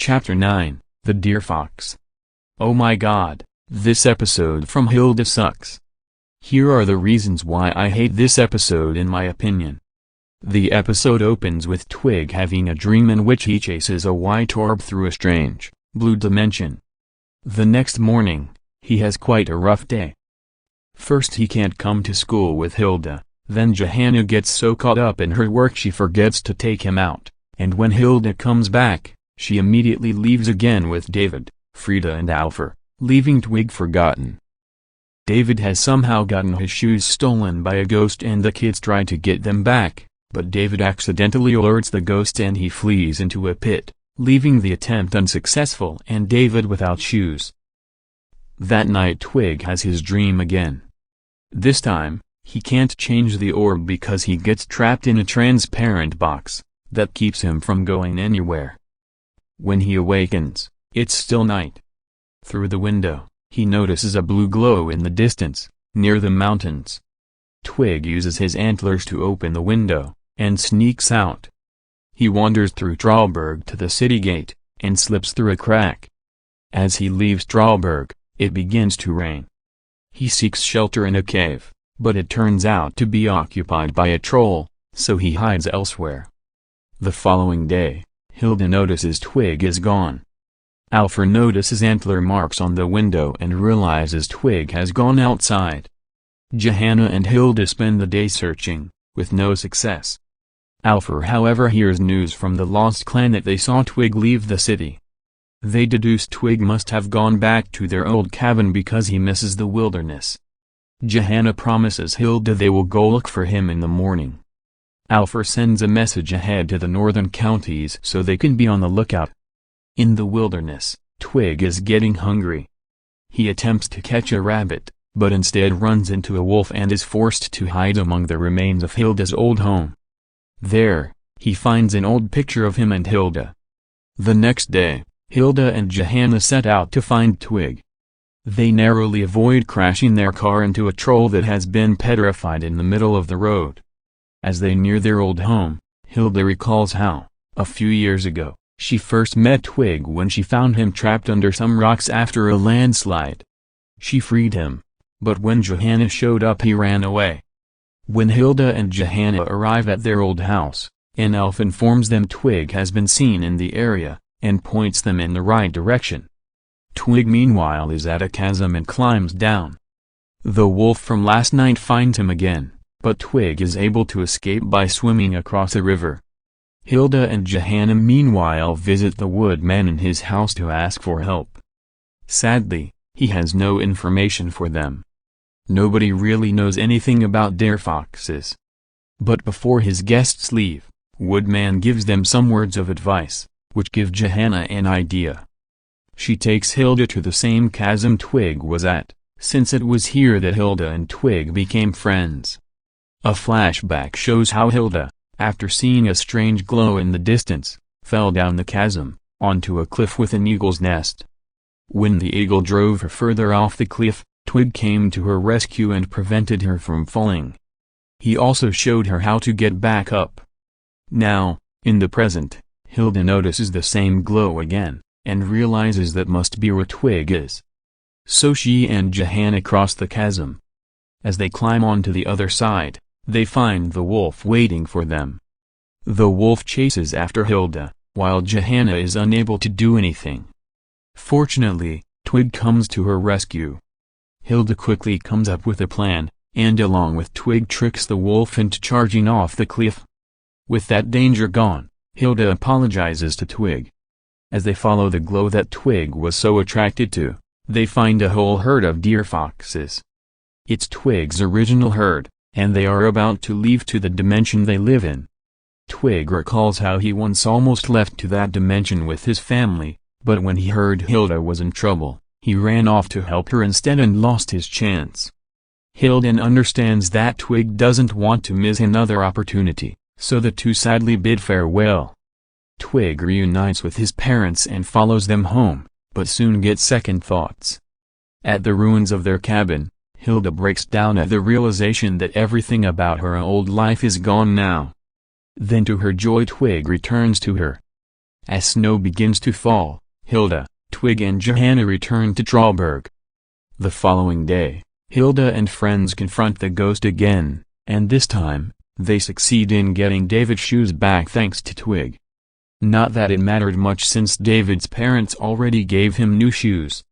Chapter 9, The Deerfox. Oh my god, this episode from Hilda sucks. Here are the reasons why I hate this episode in my opinion. The episode opens with Twig having a dream in which he chases a white orb through a strange, blue dimension. The next morning, he has quite a rough day. First he can't come to school with Hilda, then Johanna gets so caught up in her work she forgets to take him out, and when Hilda comes back, she immediately leaves again with David, Frida and Alfred, leaving Twig forgotten. David has somehow gotten his shoes stolen by a ghost and the kids try to get them back, but David accidentally alerts the ghost and he flees into a pit, leaving the attempt unsuccessful and David without shoes. That night Twig has his dream again. This time, he can't change the orb because he gets trapped in a transparent box that keeps him from going anywhere. When he awakens, it's still night. Through the window, he notices a blue glow in the distance, near the mountains. Twig uses his antlers to open the window, and sneaks out. He wanders through Strawberg to the city gate, and slips through a crack. As he leaves Strawberg, it begins to rain. He seeks shelter in a cave, but it turns out to be occupied by a troll, so he hides elsewhere. The following day, Hilda notices Twig is gone. Alfred notices antler marks on the window and realizes Twig has gone outside. Johanna and Hilda spend the day searching, with no success. Alfred however hears news from the Lost Clan that they saw Twig leave the city. They deduce Twig must have gone back to their old cabin because he misses the wilderness. Johanna promises Hilda they will go look for him in the morning. Alfred sends a message ahead to the northern counties so they can be on the lookout. In the wilderness, Twig is getting hungry. He attempts to catch a rabbit, but instead runs into a wolf and is forced to hide among the remains of Hilda's old home. There, he finds an old picture of him and Hilda. The next day, Hilda and Johanna set out to find Twig. They narrowly avoid crashing their car into a troll that has been petrified in the middle of the road. As they near their old home, Hilda recalls how, a few years ago, she first met Twig when she found him trapped under some rocks after a landslide. She freed him, but when Johanna showed up he ran away. When Hilda and Johanna arrive at their old house, an elf informs them Twig has been seen in the area, and points them in the right direction. Twig meanwhile is at a chasm and climbs down. The wolf from last night finds him again, but Twig is able to escape by swimming across a river. Hilda and Johanna meanwhile visit the woodman in his house to ask for help. Sadly, he has no information for them. Nobody really knows anything about Deerfoxes. But before his guests leave, Woodman gives them some words of advice, which give Johanna an idea. She takes Hilda to the same chasm Twig was at, since it was here that Hilda and Twig became friends. A flashback shows how Hilda, after seeing a strange glow in the distance, fell down the chasm, onto a cliff with an eagle's nest. When the eagle drove her further off the cliff, Twig came to her rescue and prevented her from falling. He also showed her how to get back up. Now, in the present, Hilda notices the same glow again, and realizes that must be where Twig is. So she and Johanna cross the chasm. As they climb onto the other side, they find the wolf waiting for them. The wolf chases after Hilda, while Johanna is unable to do anything. Fortunately, Twig comes to her rescue. Hilda quickly comes up with a plan, and along with Twig tricks the wolf into charging off the cliff. With that danger gone, Hilda apologizes to Twig. As they follow the glow that Twig was so attracted to, they find a whole herd of Deerfoxes. It's Twig's original herd, and they are about to leave to the dimension they live in. Twig recalls how he once almost left to that dimension with his family, but when he heard Hilda was in trouble, he ran off to help her instead and lost his chance. Hilda understands that Twig doesn't want to miss another opportunity, so the two sadly bid farewell. Twig reunites with his parents and follows them home, but soon gets second thoughts. At the ruins of their cabin, Hilda breaks down at the realization that everything about her old life is gone now. Then to her joy Twig returns to her. As snow begins to fall, Hilda, Twig and Johanna return to Trollberg. The following day, Hilda and friends confront the ghost again, and this time, they succeed in getting David's shoes back thanks to Twig. Not that it mattered much since David's parents already gave him new shoes.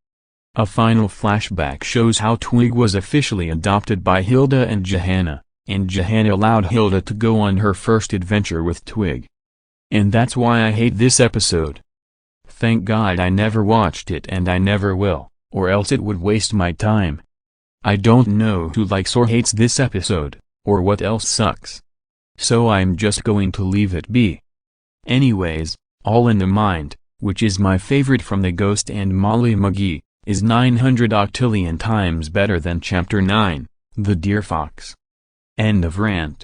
A final flashback shows how Twig was officially adopted by Hilda and Johanna allowed Hilda to go on her first adventure with Twig. And that's why I hate this episode. Thank God I never watched it and I never will, or else it would waste my time. I don't know who likes or hates this episode, or what else sucks. So I'm just going to leave it be. Anyways, All in the Mind, which is my favorite from the Ghost and Molly McGee, is 900 octillion times better than Chapter 9, The Deerfox. End of rant.